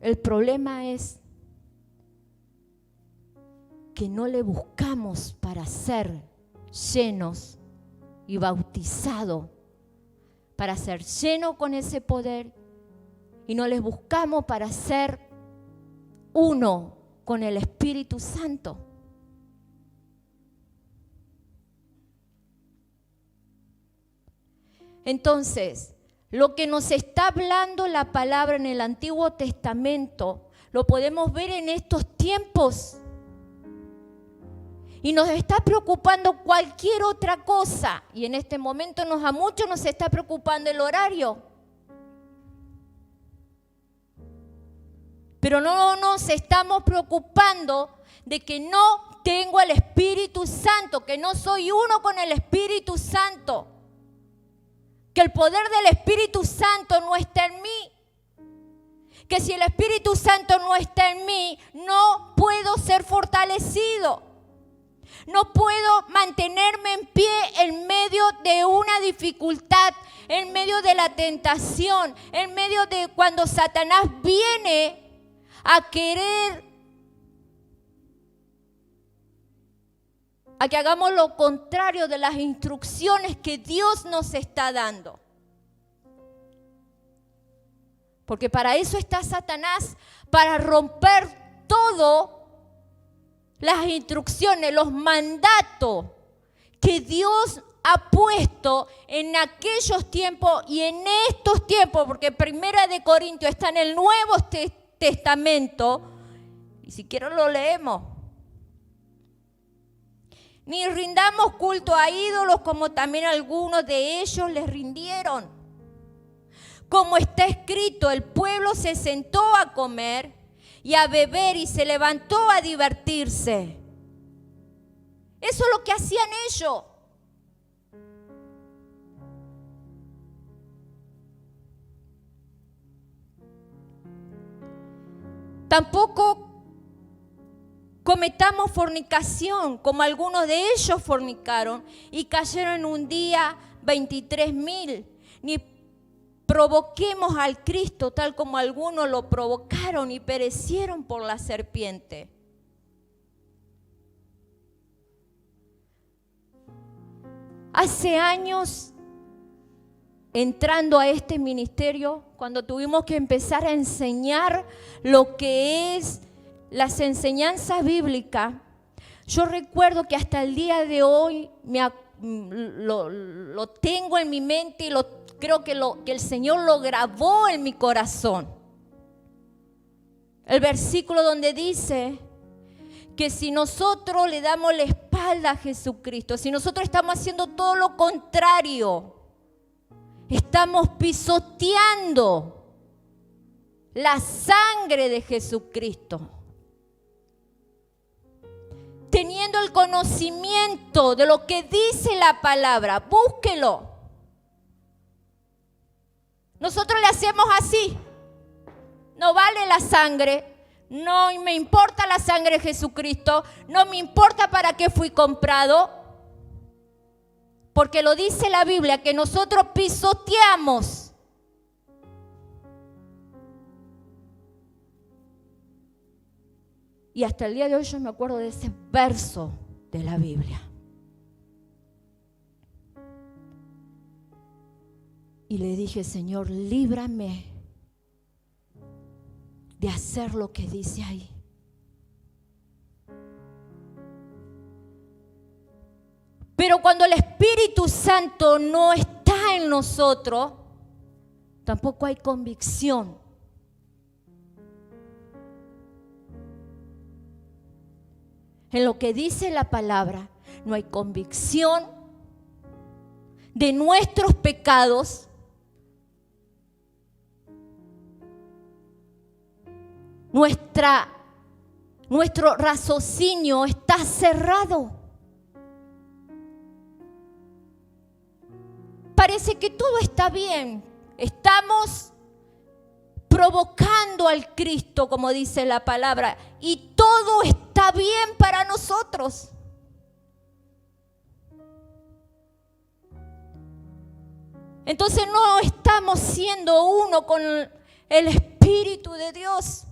El problema es que no le buscamos para ser llenos y bautizados, para ser llenos con ese poder, y no les buscamos para ser uno con el Espíritu Santo. Entonces, lo que nos está hablando la palabra en el Antiguo Testamento, lo podemos ver en estos tiempos. Y nos está preocupando cualquier otra cosa. Y en este momento a muchos nos está preocupando el horario. Pero no nos estamos preocupando de que no tengo el Espíritu Santo, que no soy uno con el Espíritu Santo. Que el poder del Espíritu Santo no está en mí. Que si el Espíritu Santo no está en mí, no puedo ser fortalecido. No puedo mantenerme en pie en medio de una dificultad, en medio de la tentación, en medio de cuando Satanás viene a querer a que hagamos lo contrario de las instrucciones que Dios nos está dando. Porque para eso está Satanás, para romper todo las instrucciones, los mandatos que Dios ha puesto en aquellos tiempos y en estos tiempos, porque Primera de Corintios está en el Nuevo Testamento, y si quiero lo leemos. Ni rindamos culto a ídolos como también algunos de ellos les rindieron. Como está escrito, el pueblo se sentó a comer y a beber y se levantó a divertirse. Eso es lo que hacían ellos. Tampoco cometamos fornicación, como algunos de ellos fornicaron y cayeron en un día 23,000. Ni provoquemos al Cristo tal como algunos lo provocaron y perecieron por la serpiente. Hace años entrando a este ministerio, cuando tuvimos que empezar a enseñar lo que es las enseñanzas bíblicas, yo recuerdo que hasta el día de hoy lo tengo en mi mente y creo que el Señor lo grabó en mi corazón. El versículo donde dice que si nosotros le damos la espalda a Jesucristo, si nosotros estamos haciendo todo lo contrario, estamos pisoteando la sangre de Jesucristo. Teniendo el conocimiento de lo que dice la palabra, búsquelo. Nosotros le hacemos así. No vale la sangre. No me importa la sangre de Jesucristo. No me importa para qué fui comprado. Porque lo dice la Biblia que nosotros pisoteamos. Y hasta el día de hoy yo me acuerdo de ese verso de la Biblia. Y le dije, Señor, líbrame de hacer lo que dice ahí. Pero cuando el Espíritu Santo no está en nosotros, tampoco hay convicción. En lo que dice la palabra, no hay convicción de nuestros pecados. Nuestro raciocinio está cerrado. Parece que todo está bien. Estamos provocando al Cristo, como dice la palabra, y todo está bien para nosotros. Entonces no estamos siendo uno con el Espíritu de Dios.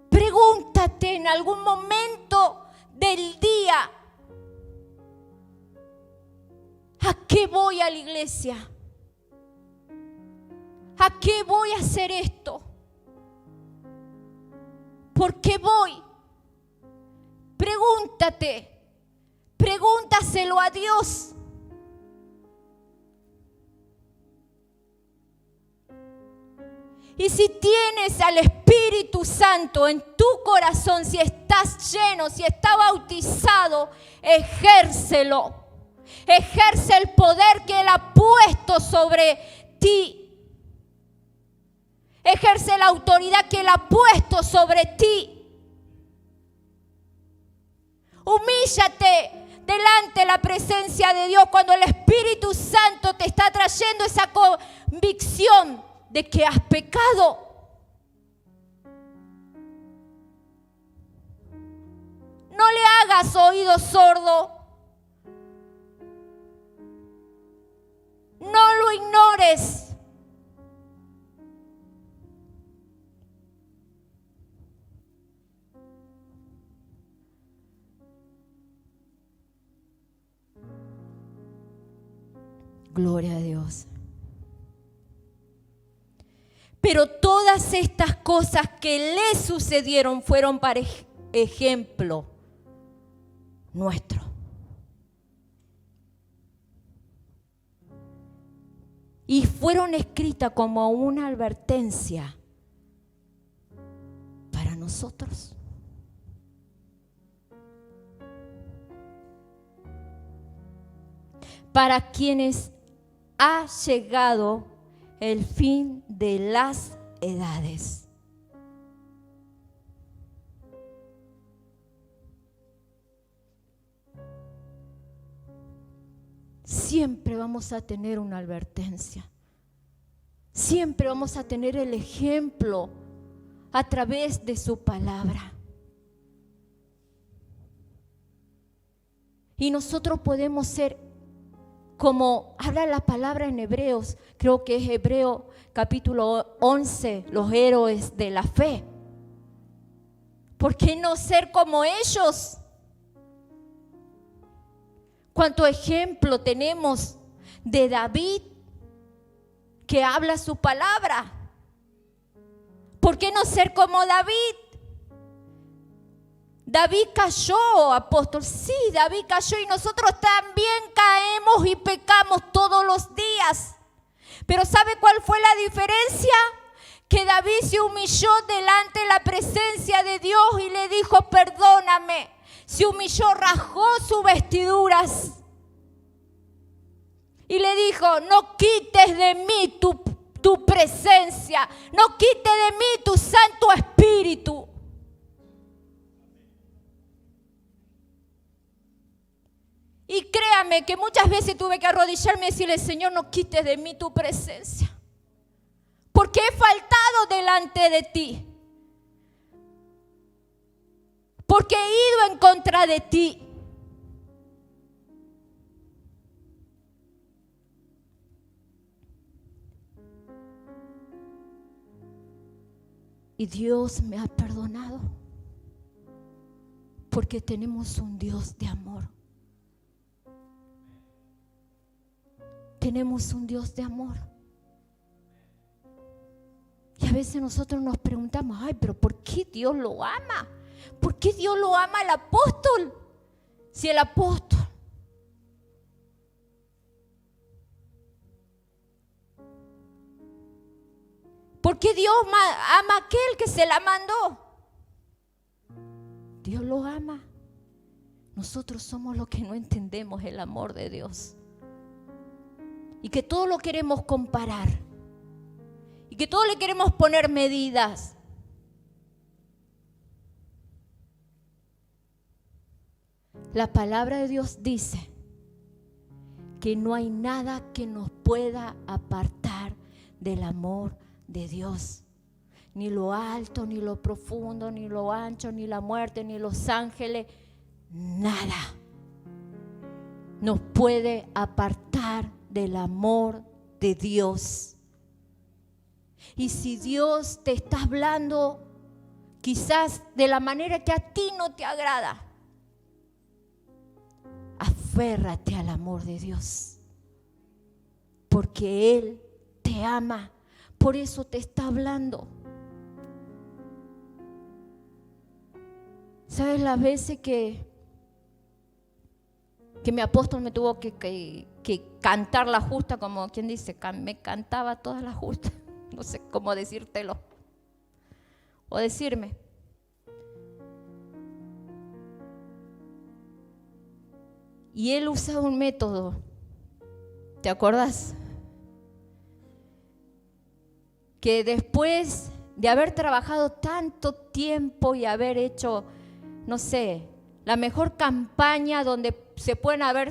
Pregúntate en algún momento del día, ¿a qué voy a la iglesia? ¿A qué voy a hacer esto? ¿Por qué voy? Pregúntaselo a Dios. Y si tienes al Espíritu Santo en tu corazón, si estás lleno, si estás bautizado, ejércelo. Ejerce el poder que Él ha puesto sobre ti. Ejerce la autoridad que Él ha puesto sobre ti. Humíllate delante de la presencia de Dios cuando el Espíritu Santo te está trayendo esa convicción de que has pecado. No le hagas oído sordo. No lo ignores. Gloria a Dios. Pero todas estas cosas que le sucedieron fueron para ejemplo nuestro. Y fueron escritas como una advertencia para nosotros. Para quienes ha llegado el fin de las edades. Siempre vamos a tener una advertencia. Siempre vamos a tener el ejemplo a través de su palabra. Y nosotros podemos ser como habla la palabra en Hebreos, creo que es Hebreo capítulo 11, los héroes de la fe. ¿Por qué no ser como ellos? ¿Cuánto ejemplo tenemos de David que habla su palabra? ¿Por qué no ser como David? David cayó, apóstol. Sí, David cayó y nosotros también caemos y pecamos todos los días. Pero ¿sabe cuál fue la diferencia? Que David se humilló delante de la presencia de Dios y le dijo, perdóname. Se humilló, rasgó sus vestiduras. Y le dijo, no quites de mí tu presencia. No quites de mí tu Santo Espíritu. Y créame que muchas veces tuve que arrodillarme y decirle, Señor, no quites de mí tu presencia. Porque he faltado delante de ti. Porque he ido en contra de ti. Y Dios me ha perdonado. Porque tenemos un Dios de amor. Tenemos un Dios de amor. Y a veces nosotros nos preguntamos, ay, pero ¿por qué Dios lo ama? ¿Por qué Dios lo ama al apóstol? Si el apóstol ¿por qué Dios ama a aquel que se la mandó? Dios lo ama. Nosotros somos los que no entendemos el amor de Dios. Y que todo lo queremos comparar. Y que todo le queremos poner medidas. La palabra de Dios dice que no hay nada que nos pueda apartar del amor de Dios. Ni lo alto, ni lo profundo, ni lo ancho, ni la muerte, ni los ángeles. Nada nos puede apartar del amor de Dios. Y si Dios te está hablando quizás de la manera que a ti no te agrada, aférrate al amor de Dios, porque Él te ama, por eso te está hablando. ¿Sabes las veces que mi apóstol me tuvo que cantar la justa, como quien dice, me cantaba todas las justas? No sé cómo decírtelo. O decirme. Y él usaba un método. ¿Te acuerdas? Que después de haber trabajado tanto tiempo y haber hecho, no sé, la mejor campaña donde se pueden haber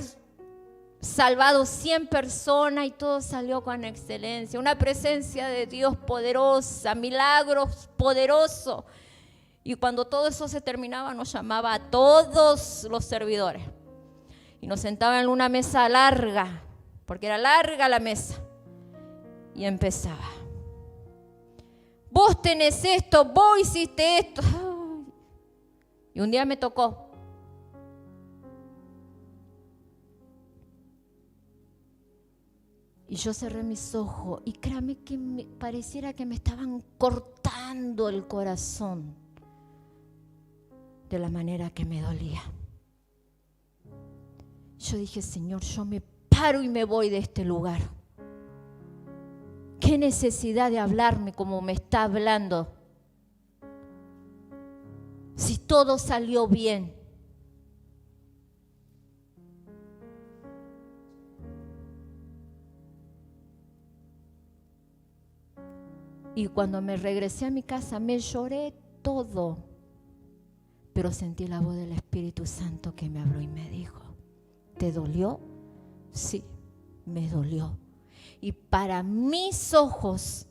salvado 100 personas y todo salió con excelencia. Una presencia de Dios poderosa, milagros poderosos. Y cuando todo eso se terminaba, nos llamaba a todos los servidores. Y nos sentaba en una mesa larga, porque era larga la mesa. Y empezaba. Vos tenés esto, vos hiciste esto. Y un día me tocó. Y yo cerré mis ojos y créame que pareciera que me estaban cortando el corazón de la manera que me dolía. Yo dije, Señor, yo me paro y me voy de este lugar. ¿Qué necesidad de hablarme como me está hablando? Si todo salió bien. Y cuando me regresé a mi casa me lloré todo, pero sentí la voz del Espíritu Santo que me habló y me dijo, ¿te dolió? Sí, me dolió. Y para mis ojos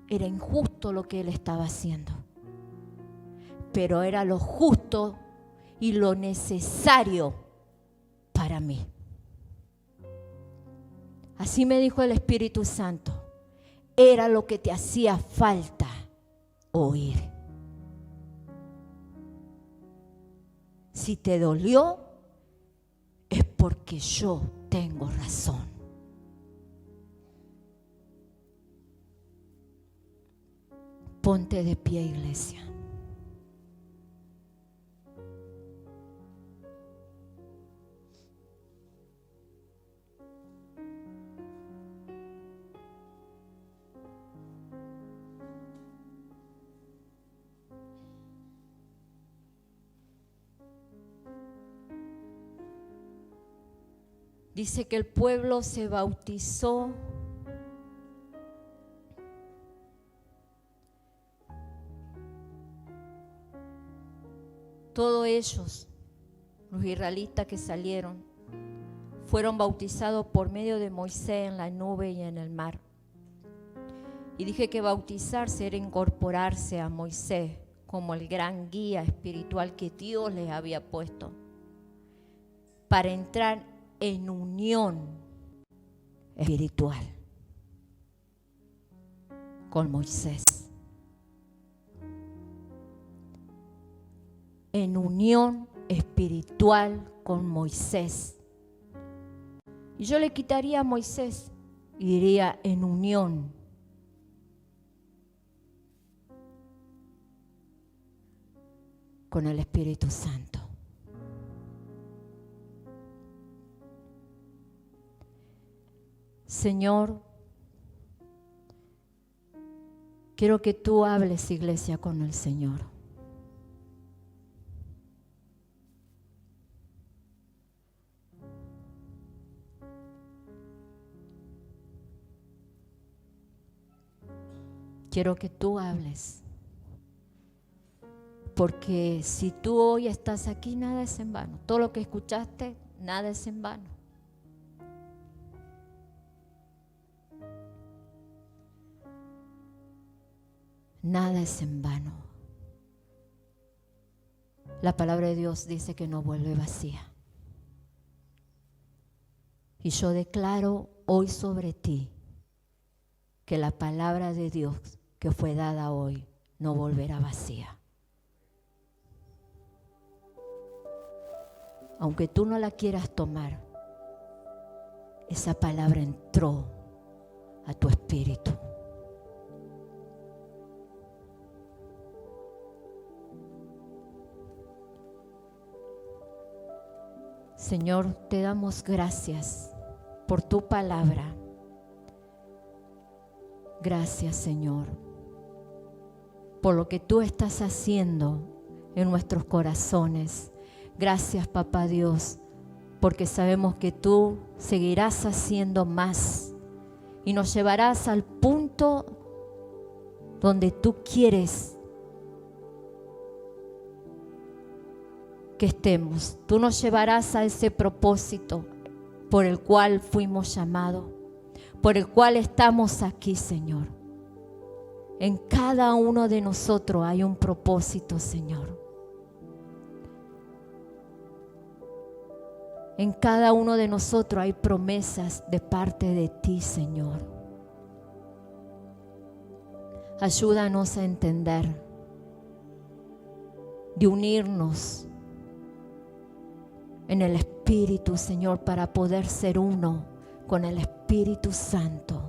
era injusto lo que él estaba haciendo, pero era lo justo y lo necesario para mí. Así me dijo el Espíritu Santo. Era lo que te hacía falta oír. Si te dolió, es porque yo tengo razón. Ponte de pie, iglesia. Dice que el pueblo se bautizó todos ellos, los israelitas que salieron, fueron bautizados por medio de Moisés en la nube y en el mar. Y dije que bautizarse era incorporarse a Moisés como el gran guía espiritual que Dios les había puesto para entrar en unión espiritual con Moisés. En unión espiritual con Moisés. Y yo le quitaría a Moisés y diría en unión con el Espíritu Santo. Señor, quiero que tú hables, iglesia, con el Señor. Quiero que tú hables. Porque si tú hoy estás aquí, nada es en vano. Todo lo que escuchaste, nada es en vano. Nada es en vano. La palabra de Dios dice que no vuelve vacía. Y yo declaro hoy sobre ti que la palabra de Dios que fue dada hoy no volverá vacía. Aunque tú no la quieras tomar, esa palabra entró a tu espíritu. Señor, te damos gracias por tu palabra. Gracias, Señor, por lo que tú estás haciendo en nuestros corazones. Gracias, Papá Dios, porque sabemos que tú seguirás haciendo más y nos llevarás al punto donde tú quieres que estemos. Tú nos llevarás a ese propósito por el cual fuimos llamados, por el cual estamos aquí, Señor. En cada uno de nosotros hay un propósito, Señor. En cada uno de nosotros hay promesas de parte de ti, Señor. Ayúdanos a entender, de unirnos en el Espíritu, Señor, para poder ser uno con el Espíritu Santo.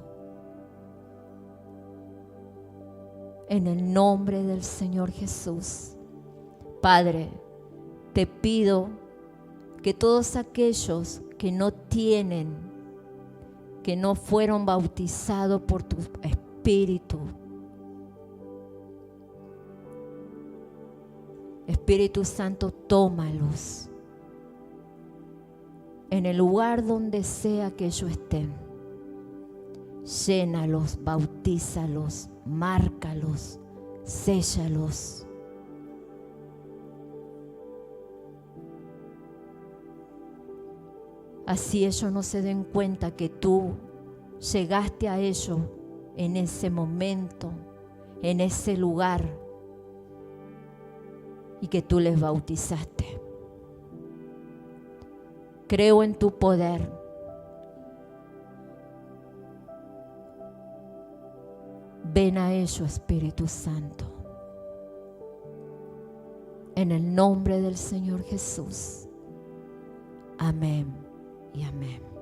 En el nombre del Señor Jesús. Padre, te pido que todos aquellos que no tienen, que no fueron bautizados por tu Espíritu, Espíritu Santo, tómalos en el lugar donde sea que ellos estén. Llénalos, bautízalos, márcalos, séllalos. Así ellos no se den cuenta que tú llegaste a ellos en ese momento, en ese lugar, y que tú les bautizaste. Creo en tu poder. Ven a ellos, Espíritu Santo. En el nombre del Señor Jesús. Amén y amén.